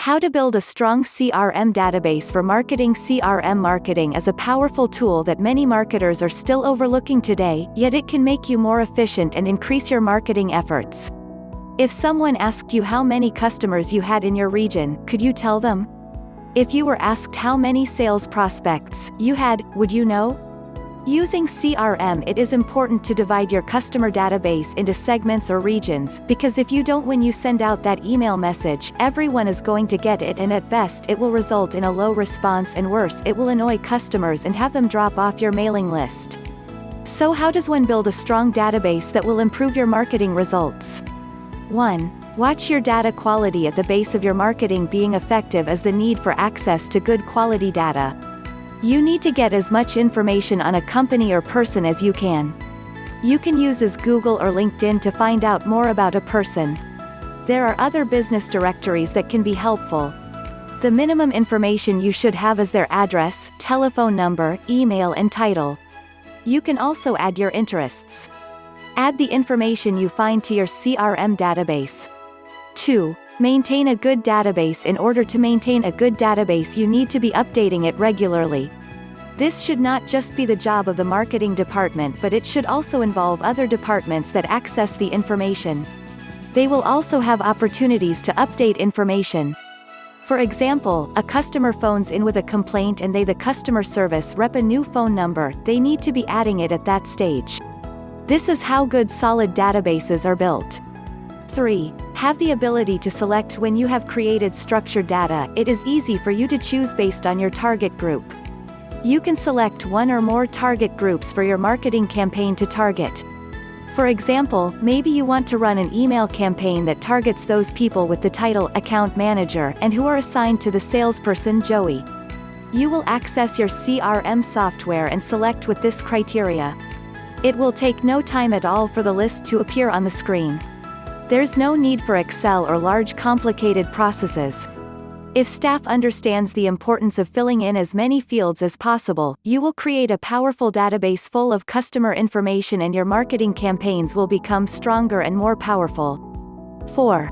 How to build a strong CRM database for marketing. CRM marketing is a powerful tool that many marketers are still overlooking today, yet it can make you more efficient and increase your marketing efforts. If someone asked you how many customers you had in your region, could you tell them? If you were asked how many sales prospects you had, would you know? Using CRM, it is important to divide your customer database into segments or regions, because if you don't, when you send out that email message, everyone is going to get it, and at best it will result in a low response, and worse, it will annoy customers and have them drop off your mailing list. So how does one build a strong database that will improve your marketing results? 1. Watch your data quality. At the base of your marketing being effective is the need for access to good quality data. You need to get as much information on a company or person as you can. You can use Google or LinkedIn to find out more about a person. There are other business directories that can be helpful. The minimum information you should have is their address, telephone number, email, and title. You can also add your interests. Add the information you find to your CRM database. 2. Maintain a good database. In order to maintain a good database, you need to be updating it regularly. This should not just be the job of the marketing department, but it should also involve other departments that access the information. They will also have opportunities to update information. For example, a customer phones in with a complaint and the customer service rep a new phone number, they need to be adding it at that stage. This is how good solid databases are built. 3. Have the ability to select. When you have created structured data, it is easy for you to choose based on your target group. You can select one or more target groups for your marketing campaign to target. For example, maybe you want to run an email campaign that targets those people with the title Account Manager and who are assigned to the salesperson Joey. You will access your CRM software and select with this criteria. It will take no time at all for the list to appear on the screen. There's no need for Excel or large complicated processes. If staff understands the importance of filling in as many fields as possible, you will create a powerful database full of customer information, and your marketing campaigns will become stronger and more powerful. 4.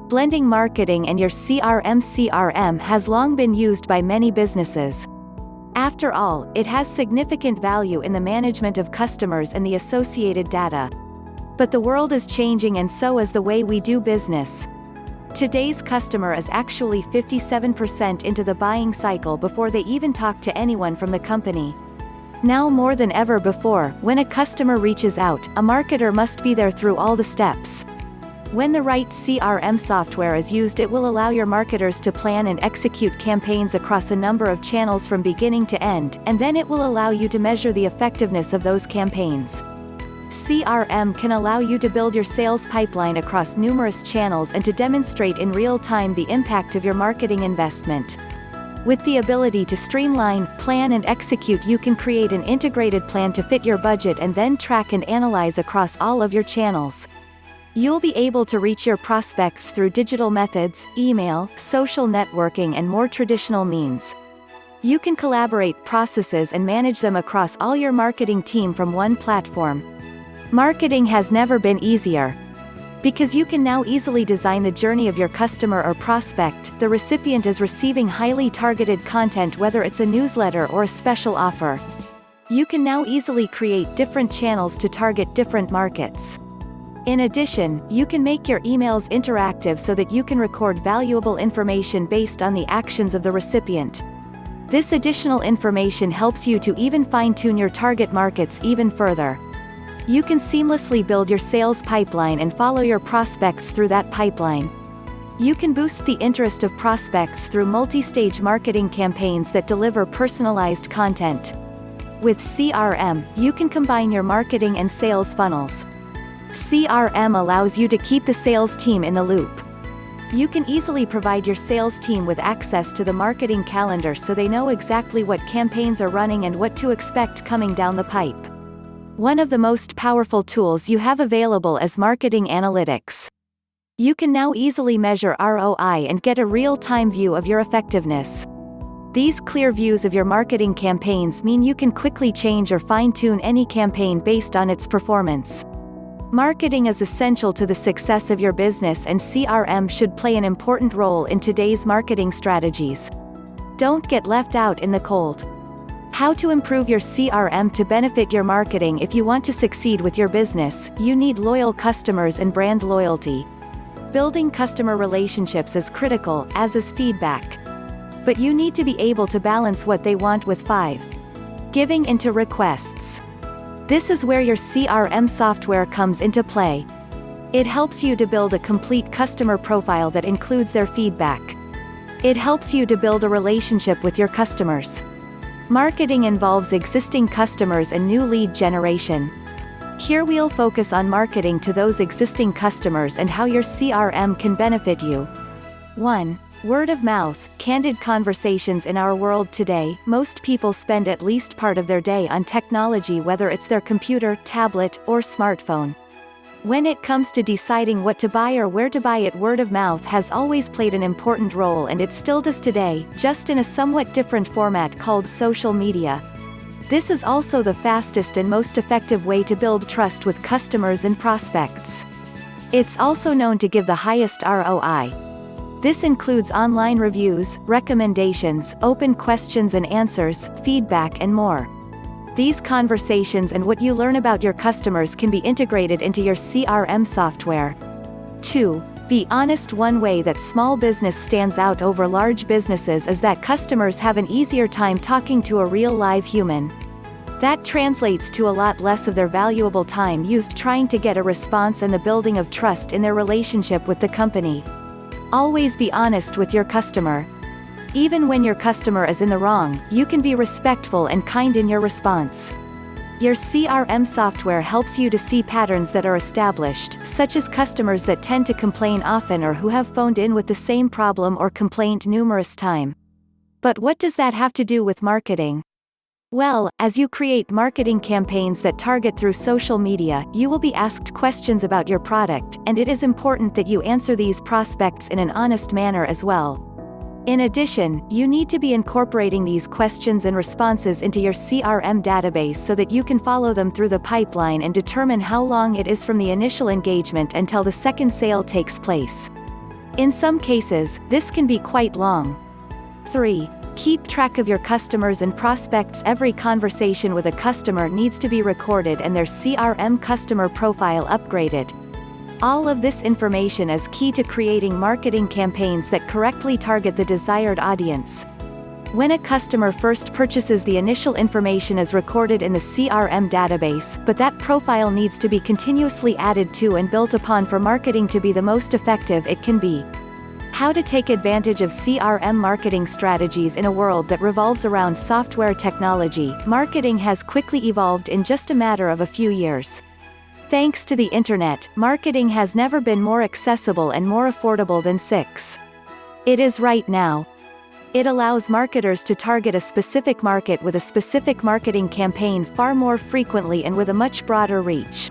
Blending marketing and your CRM. CRM has long been used by many businesses. After all, it has significant value in the management of customers and the associated data. But the world is changing, and so is the way we do business. Today's customer is actually 57% into the buying cycle before they even talk to anyone from the company. Now more than ever before, when a customer reaches out, a marketer must be there through all the steps. When the right CRM software is used, it will allow your marketers to plan and execute campaigns across a number of channels from beginning to end, and then it will allow you to measure the effectiveness of those campaigns. CRM can allow you to build your sales pipeline across numerous channels and to demonstrate in real time the impact of your marketing investment. With the ability to streamline, plan, and execute, you can create an integrated plan to fit your budget and then track and analyze across all of your channels. You'll be able to reach your prospects through digital methods, email, social networking, and more traditional means. You can collaborate processes and manage them across all your marketing team from one platform. Marketing has never been easier. Because you can now easily design the journey of your customer or prospect. The recipient is receiving highly targeted content, whether it's a newsletter or a special offer. You can now easily create different channels to target different markets. In addition, you can make your emails interactive so that you can record valuable information based on the actions of the recipient. This additional information helps you to even fine-tune your target markets even further. You can seamlessly build your sales pipeline and follow your prospects through that pipeline. You can boost the interest of prospects through multi-stage marketing campaigns that deliver personalized content. With CRM, you can combine your marketing and sales funnels. CRM allows you to keep the sales team in the loop. You can easily provide your sales team with access to the marketing calendar so they know exactly what campaigns are running and what to expect coming down the pipe. One of the most powerful tools you have available is marketing analytics. You can now easily measure ROI and get a real-time view of your effectiveness. These clear views of your marketing campaigns mean you can quickly change or fine-tune any campaign based on its performance. Marketing is essential to the success of your business, and CRM should play an important role in today's marketing strategies. Don't get left out in the cold. How to improve your CRM to benefit your marketing. If you want to succeed with your business, you need loyal customers and brand loyalty. Building customer relationships is critical, as is feedback. But you need to be able to balance what they want with 5. Giving into requests. This is where your CRM software comes into play. It helps you to build a complete customer profile that includes their feedback. It helps you to build a relationship with your customers. Marketing involves existing customers and new lead generation. Here we'll focus on marketing to those existing customers and how your CRM can benefit you. 1. Word of mouth, candid conversations. In our world today, most people spend at least part of their day on technology, whether it's their computer, tablet, or smartphone. When it comes to deciding what to buy or where to buy it, word of mouth has always played an important role, and it still does today, just in a somewhat different format called social media. This is also the fastest and most effective way to build trust with customers and prospects. It's also known to give the highest ROI. This includes online reviews, recommendations, open questions and answers, feedback, and more. These conversations and what you learn about your customers can be integrated into your CRM software. 2. Be honest. One way that small business stands out over large businesses is that customers have an easier time talking to a real live human. That translates to a lot less of their valuable time used trying to get a response and the building of trust in their relationship with the company. Always be honest with your customer. Even when your customer is in the wrong, you can be respectful and kind in your response. Your CRM software helps you to see patterns that are established, such as customers that tend to complain often or who have phoned in with the same problem or complaint numerous times. But what does that have to do with marketing? Well, as you create marketing campaigns that target through social media, you will be asked questions about your product, and it is important that you answer these prospects in an honest manner as well. In addition, you need to be incorporating these questions and responses into your CRM database so that you can follow them through the pipeline and determine how long it is from the initial engagement until the second sale takes place. In some cases, this can be quite long. 3. Keep track of your customers and prospects. Every conversation with a customer needs to be recorded and their CRM customer profile upgraded. All of this information is key to creating marketing campaigns that correctly target the desired audience. When a customer first purchases, the initial information is recorded in the CRM database, but that profile needs to be continuously added to and built upon for marketing to be the most effective it can be. How to take advantage of CRM marketing strategies. In a world that revolves around software technology, marketing has quickly evolved in just a matter of a few years. Thanks to the internet, marketing has never been more accessible and more affordable than 6. It is right now. It allows marketers to target a specific market with a specific marketing campaign far more frequently and with a much broader reach.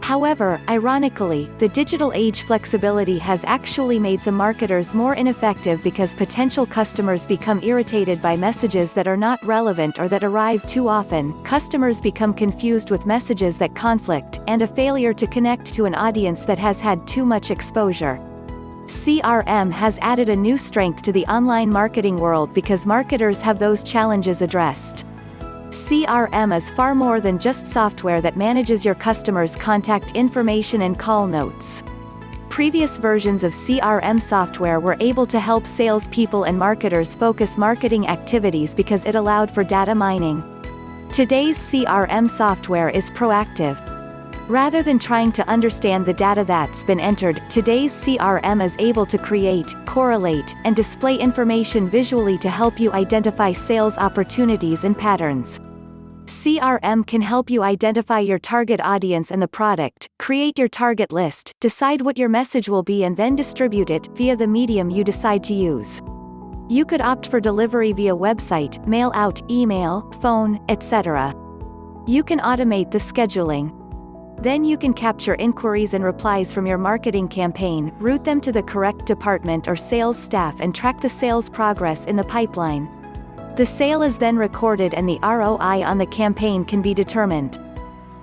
However, ironically, the digital age flexibility has actually made some marketers more ineffective because potential customers become irritated by messages that are not relevant or that arrive too often, customers become confused with messages that conflict, and a failure to connect to an audience that has had too much exposure. CRM has added a new strength to the online marketing world because marketers have those challenges addressed. CRM is far more than just software that manages your customers' contact information and call notes. Previous versions of CRM software were able to help salespeople and marketers focus marketing activities because it allowed for data mining. Today's CRM software is proactive. Rather than trying to understand the data that's been entered, today's CRM is able to create, correlate, and display information visually to help you identify sales opportunities and patterns. CRM can help you identify your target audience and the product, create your target list, decide what your message will be, and then distribute it via the medium you decide to use. You could opt for delivery via website, mail out, email, phone, etc. You can automate the scheduling. Then you can capture inquiries and replies from your marketing campaign, route them to the correct department or sales staff, and track the sales progress in the pipeline. The sale is then recorded and the ROI on the campaign can be determined.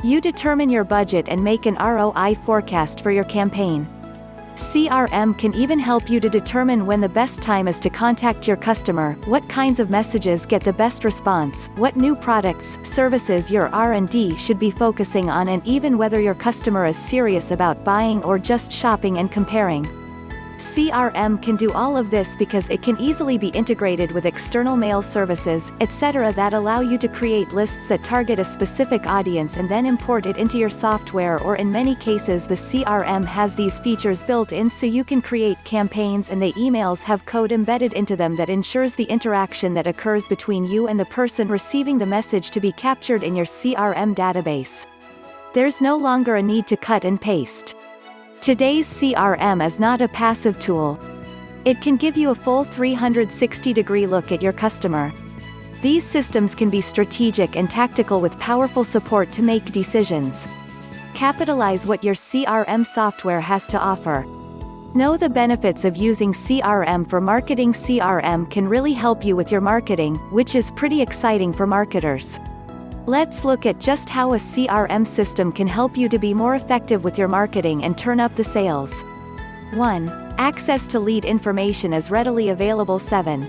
You determine your budget and make an ROI forecast for your campaign. CRM can even help you to determine when the best time is to contact your customer, what kinds of messages get the best response, what new products, services your R&D should be focusing on, and even whether your customer is serious about buying or just shopping and comparing. CRM can do all of this because it can easily be integrated with external mail services, etc. that allow you to create lists that target a specific audience and then import it into your software, or in many cases the CRM has these features built in so you can create campaigns and the emails have code embedded into them that ensures the interaction that occurs between you and the person receiving the message to be captured in your CRM database. There's no longer a need to cut and paste. Today's CRM is not a passive tool. It can give you a full 360-degree look at your customer. These systems can be strategic and tactical with powerful support to make decisions. Capitalize what your CRM software has to offer. Know the benefits of using CRM for marketing. CRM can really help you with your marketing, which is pretty exciting for marketers. Let's look at just how a CRM system can help you to be more effective with your marketing and turn up the sales. 1. Access to lead information is readily available. 7.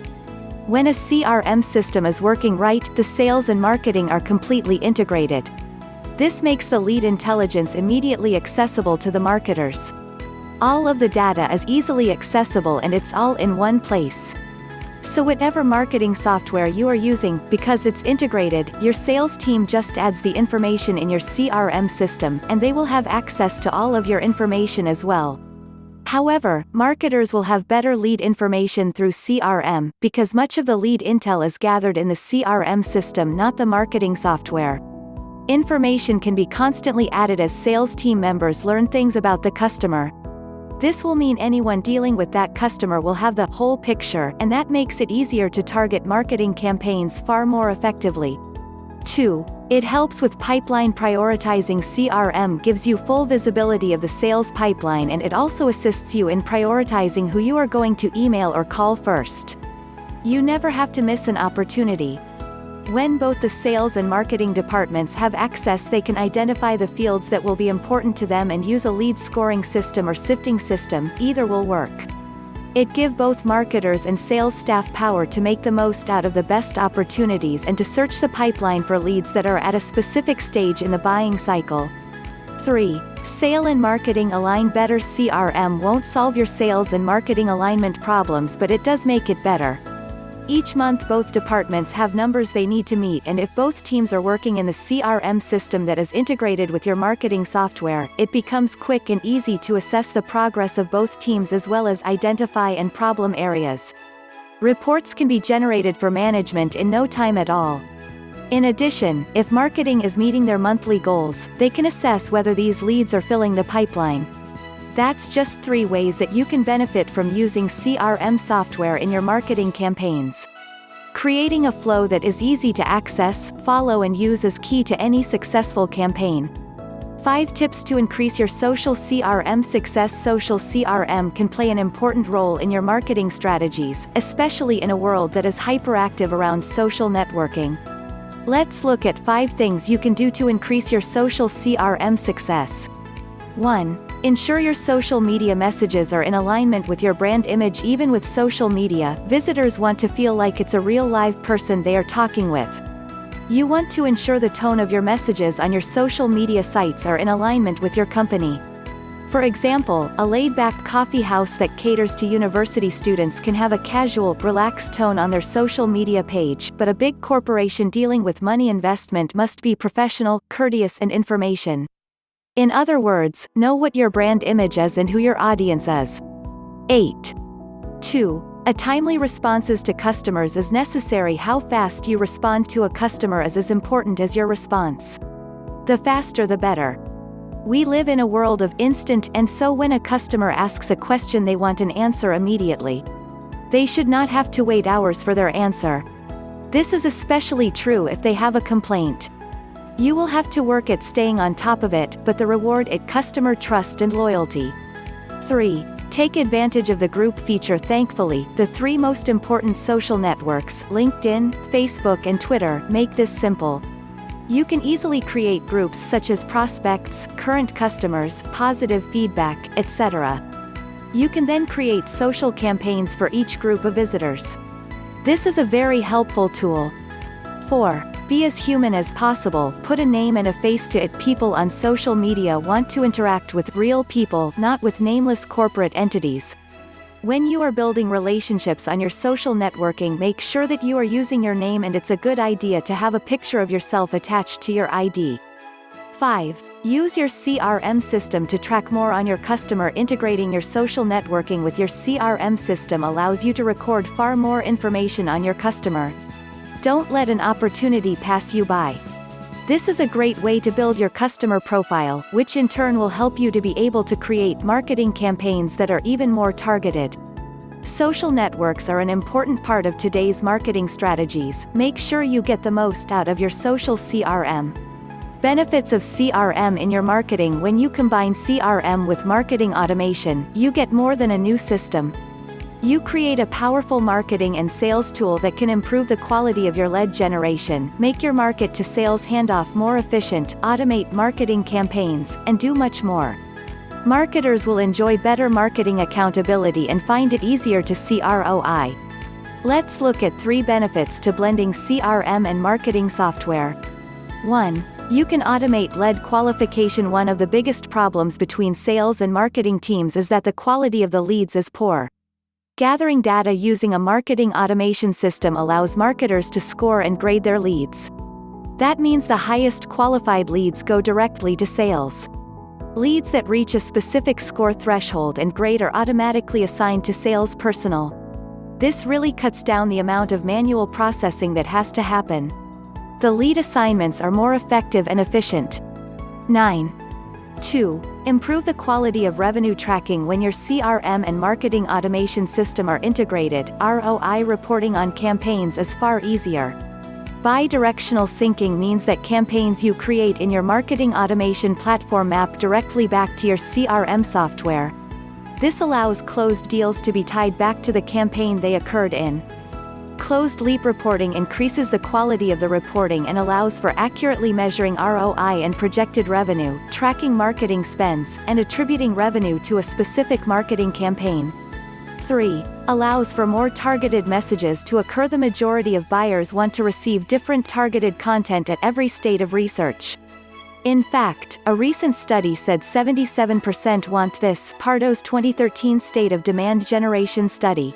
When a CRM system is working right, the sales and marketing are completely integrated. This makes the lead intelligence immediately accessible to the marketers. All of the data is easily accessible and it's all in one place. So whatever marketing software you are using, because it's integrated, your sales team just adds the information in your CRM system, and they will have access to all of your information as well. However, marketers will have better lead information through CRM, because much of the lead intel is gathered in the CRM system, not the marketing software. Information can be constantly added as sales team members learn things about the customer. This will mean anyone dealing with that customer will have the whole picture, and that makes it easier to target marketing campaigns far more effectively. 2. It helps with pipeline prioritizing. CRM gives you full visibility of the sales pipeline, and it also assists you in prioritizing who you are going to email or call first. You never have to miss an opportunity. When both the sales and marketing departments have access, they can identify the fields that will be important to them and use a lead scoring system or sifting system. Either will work. It gives both marketers and sales staff power to make the most out of the best opportunities and to search the pipeline for leads that are at a specific stage in the buying cycle. 3. Sale and marketing align better. CRM won't solve your sales and marketing alignment problems, but it does make it better. Each month both departments have numbers they need to meet, and if both teams are working in the CRM system that is integrated with your marketing software, it becomes quick and easy to assess the progress of both teams as well as identify and problem areas. Reports can be generated for management in no time at all. In addition, if marketing is meeting their monthly goals, they can assess whether these leads are filling the pipeline. That's just 3 ways that you can benefit from using CRM software in your marketing campaigns. Creating a flow that is easy to access, follow and use is key to any successful campaign. 5 tips to increase your social CRM success. Social CRM can play an important role in your marketing strategies, especially in a world that is hyperactive around social networking. Let's look at 5 things you can do to increase your social CRM success. 1. Ensure your social media messages are in alignment with your brand image. Even with social media, visitors want to feel like it's a real live person they are talking with. You want to ensure the tone of your messages on your social media sites are in alignment with your company. For example, a laid-back coffee house that caters to university students can have a casual, relaxed tone on their social media page, but a big corporation dealing with money investment must be professional, courteous and information. In other words, know what your brand image is and who your audience is. 8. 2. A timely responses to customers is necessary. How fast you respond to a customer is as important as your response. The faster the better. We live in a world of instant, and so when a customer asks a question they want an answer immediately. They should not have to wait hours for their answer. This is especially true if they have a complaint. You will have to work at staying on top of it, but the reward is customer trust and loyalty. 3. Take advantage of the group feature. Thankfully, the 3 most important social networks, LinkedIn, Facebook and Twitter, make this simple. You can easily create groups such as prospects, current customers, positive feedback, etc. You can then create social campaigns for each group of visitors. This is a very helpful tool. 4. Be as human as possible. Put a name and a face to it. People on social media want to interact with real people, not with nameless corporate entities. When you are building relationships on your social networking, make sure that you are using your name, and it's a good idea to have a picture of yourself attached to your ID. 5. Use your CRM system to track more on your customer. Integrating your social networking with your CRM system allows you to record far more information on your customer. Don't let an opportunity pass you by. This is a great way to build your customer profile, which in turn will help you to be able to create marketing campaigns that are even more targeted. Social networks are an important part of today's marketing strategies. Make sure you get the most out of your social CRM. Benefits of CRM in your marketing. When you combine CRM with marketing automation, you get more than a new system. You create a powerful marketing and sales tool that can improve the quality of your lead generation, make your market to sales handoff more efficient, automate marketing campaigns, and do much more. Marketers will enjoy better marketing accountability and find it easier to see ROI. Let's look at 3 benefits to blending CRM and marketing software. 1. You can automate lead qualification. One of the biggest problems between sales and marketing teams is that the quality of the leads is poor. Gathering data using a marketing automation system allows marketers to score and grade their leads. That means the highest qualified leads go directly to sales. Leads that reach a specific score threshold and grade are automatically assigned to sales personnel. This really cuts down the amount of manual processing that has to happen. The lead assignments are more effective and efficient. 9. 2. Improve the quality of revenue tracking. When your CRM and marketing automation system are integrated, ROI reporting on campaigns is far easier. Bi-directional syncing means that campaigns you create in your marketing automation platform map directly back to your CRM software. This allows closed deals to be tied back to the campaign they occurred in. Closed loop reporting increases the quality of the reporting and allows for accurately measuring ROI and projected revenue, tracking marketing spends, and attributing revenue to a specific marketing campaign. 3. Allows for more targeted messages to occur. The majority of buyers want to receive different targeted content at every state of research. In fact, a recent study said 77% want this, Pardo's 2013 State of Demand Generation study.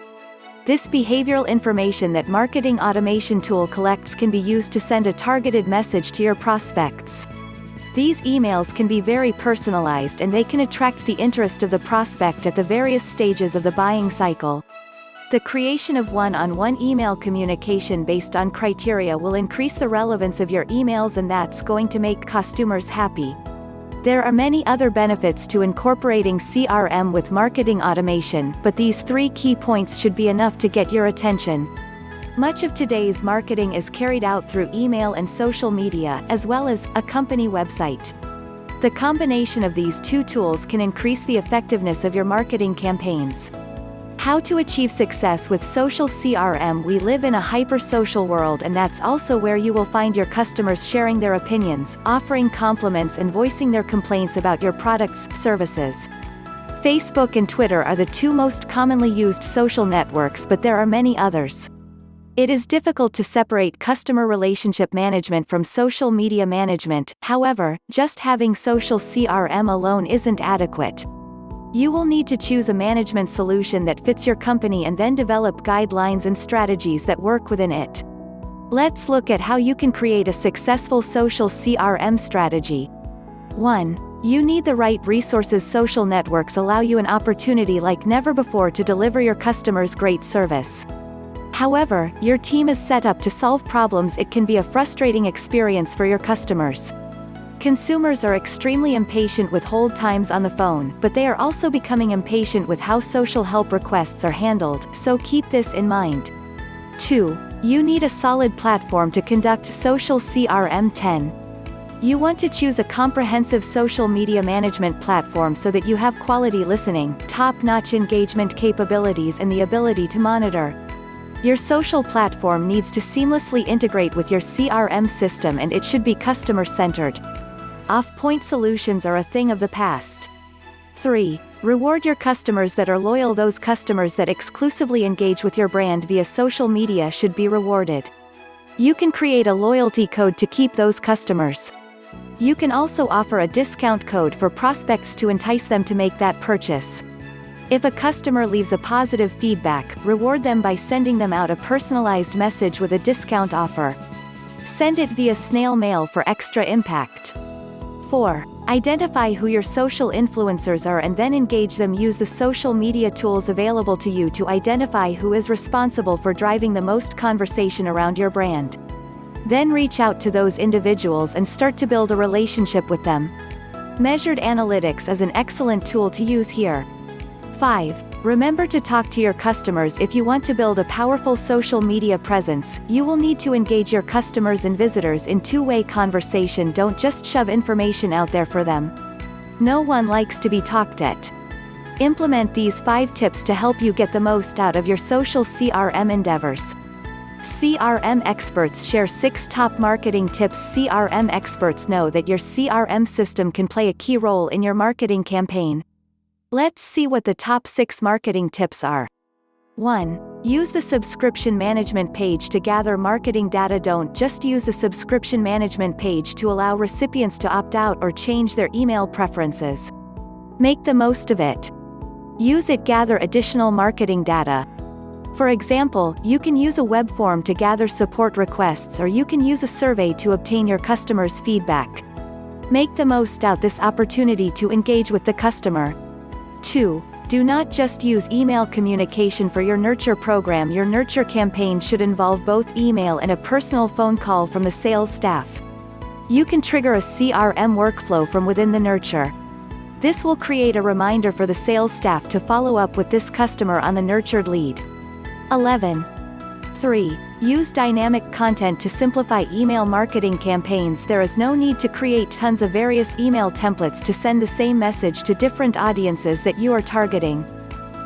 This behavioral information that marketing automation tool collects can be used to send a targeted message to your prospects. These emails can be very personalized, and they can attract the interest of the prospect at the various stages of the buying cycle. The creation of one-on-one email communication based on criteria will increase the relevance of your emails, and that's going to make customers happy. There are many other benefits to incorporating CRM with marketing automation, but these 3 key points should be enough to get your attention. Much of today's marketing is carried out through email and social media, as well as a company website. The combination of these 2 tools can increase the effectiveness of your marketing campaigns. How to achieve success with social CRM. We live in a hyper-social world, and that's also where you will find your customers sharing their opinions, offering compliments, and voicing their complaints about your products, services. Facebook and Twitter are the 2 most commonly used social networks, but there are many others. It is difficult to separate customer relationship management from social media management. However, just having social CRM alone isn't adequate. You will need to choose a management solution that fits your company and then develop guidelines and strategies that work within it. Let's look at how you can create a successful social CRM strategy. 1. You need the right resources. Social networks allow you an opportunity like never before to deliver your customers great service. However, your team is set up to solve problems. It can be a frustrating experience for your customers. Consumers are extremely impatient with hold times on the phone, but they are also becoming impatient with how social help requests are handled, so keep this in mind. 2. You need a solid platform to conduct social CRM. 10. You want to choose a comprehensive social media management platform so that you have quality listening, top-notch engagement capabilities, and the ability to monitor Your social platform needs to seamlessly integrate with your CRM system, and it should be customer-centered. Off-point solutions are a thing of the past. 3. Reward your customers that are loyal. Those customers that exclusively engage with your brand via social media should be rewarded. You can create a loyalty code to keep those customers. You can also offer a discount code for prospects to entice them to make that purchase. If a customer leaves a positive feedback, reward them by sending them out a personalized message with a discount offer. Send it via snail mail for extra impact. 4. Identify who your social influencers are and then engage them. Use the social media tools available to you to identify who is responsible for driving the most conversation around your brand. Then reach out to those individuals and start to build a relationship with them. Measured analytics is an excellent tool to use here. 5. Remember to talk to your customers. If you want to build a powerful social media presence, you will need to engage your customers and visitors in two-way conversation. Don't just shove information out there for them. No one likes to be talked at. Implement these 5 tips to help you get the most out of your social CRM endeavors. CRM experts share 6 top marketing tips. CRM experts know that your CRM system can play a key role in your marketing campaign. Let's see what the top 6 marketing tips are. 1. Use the subscription management page to gather marketing data. Don't just use the subscription management page to allow recipients to opt out or change their email preferences. Make the most of it. Use it to gather additional marketing data. For example, you can use a web form to gather support requests, or you can use a survey to obtain your customers' feedback. Make the most out this opportunity to engage with the customer. 2. Do not just use email communication for your nurture program. Your nurture campaign should involve both email and a personal phone call from the sales staff. You can trigger a CRM workflow from within the nurture. This will create a reminder for the sales staff to follow up with this customer on the nurtured lead. 11. 3. Use dynamic content to simplify email marketing campaigns. There is no need to create tons of various email templates to send the same message to different audiences that you are targeting.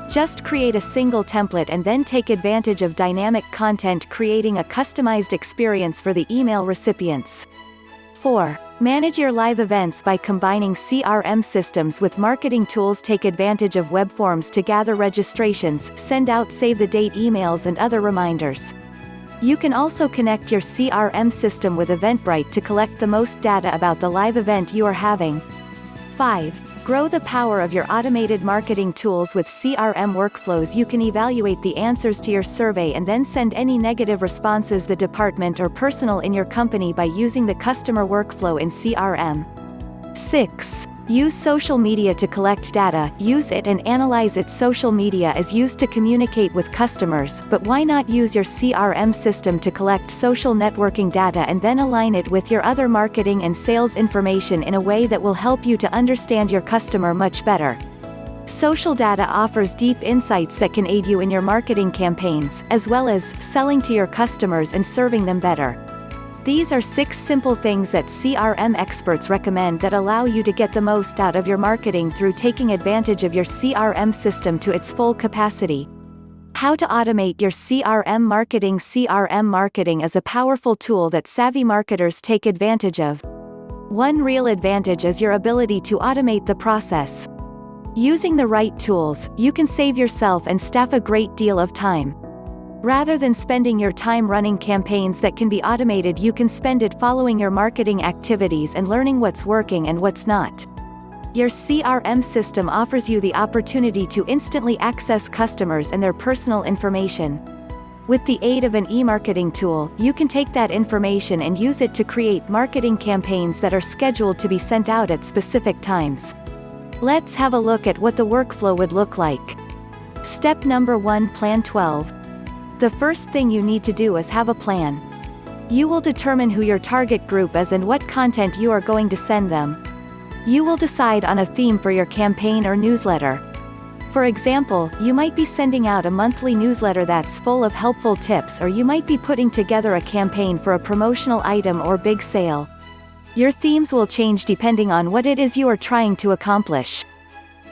Just create a single template and then take advantage of dynamic content, creating a customized experience for the email recipients. 4. Manage your live events by combining CRM systems with marketing tools. Take advantage of web forms to gather registrations, send out save-the-date emails and other reminders. You can also connect your CRM system with Eventbrite to collect the most data about the live event you are having. 5. Grow the power of your automated marketing tools with CRM workflows. You can evaluate the answers to your survey and then send any negative responses the department or personnel in your company by using the customer workflow in CRM. 6. Use social media to collect data. Use it and analyze it. Social media is used to communicate with customers, but why not use your CRM system to collect social networking data and then align it with your other marketing and sales information in a way that will help you to understand your customer much better. Social data offers deep insights that can aid you in your marketing campaigns, as well as selling to your customers and serving them better. These are 6 simple things that CRM experts recommend that allow you to get the most out of your marketing through taking advantage of your CRM system to its full capacity. How to automate your CRM marketing. CRM marketing is a powerful tool that savvy marketers take advantage of. One real advantage is your ability to automate the process. Using the right tools, you can save yourself and staff a great deal of time. Rather than spending your time running campaigns that can be automated, you can spend it following your marketing activities and learning what's working and what's not. Your CRM system offers you the opportunity to instantly access customers and their personal information. With the aid of an e-marketing tool, you can take that information and use it to create marketing campaigns that are scheduled to be sent out at specific times. Let's have a look at what the workflow would look like. Step number 1. Plan 12. The first thing you need to do is have a plan. You will determine who your target group is and what content you are going to send them. You will decide on a theme for your campaign or newsletter. For example, you might be sending out a monthly newsletter that's full of helpful tips, or you might be putting together a campaign for a promotional item or big sale. Your themes will change depending on what it is you are trying to accomplish.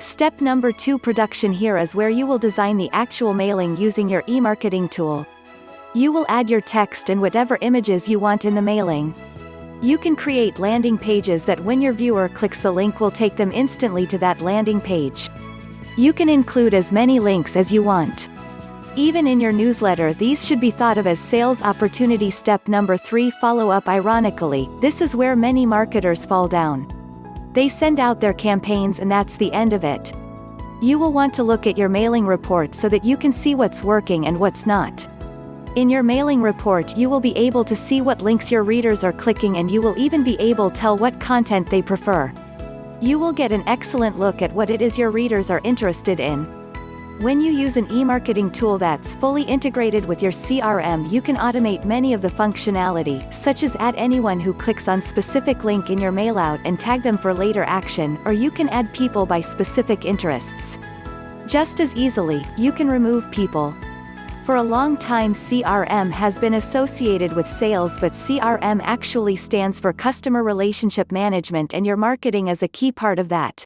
Step number 2. Production. Here is where you will design the actual mailing using your e-marketing tool. You will add your text and whatever images you want in the mailing. You can create landing pages that when your viewer clicks the link will take them instantly to that landing page. You can include as many links as you want. Even in your newsletter, these should be thought of as sales opportunity. Step number 3, follow up. Ironically, this is where many marketers fall down. They send out their campaigns and that's the end of it. You will want to look at your mailing report so that you can see what's working and what's not. In your mailing report you will be able to see what links your readers are clicking, and you will even be able to tell what content they prefer. You will get an excellent look at what it is your readers are interested in. When you use an e-marketing tool that's fully integrated with your CRM, you can automate many of the functionality, such as add anyone who clicks on specific link in your mailout and tag them for later action, or you can add people by specific interests. Just as easily, you can remove people. For a long time CRM has been associated with sales, but CRM actually stands for Customer Relationship Management, and your marketing is a key part of that.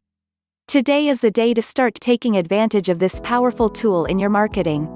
Today is the day to start taking advantage of this powerful tool in your marketing.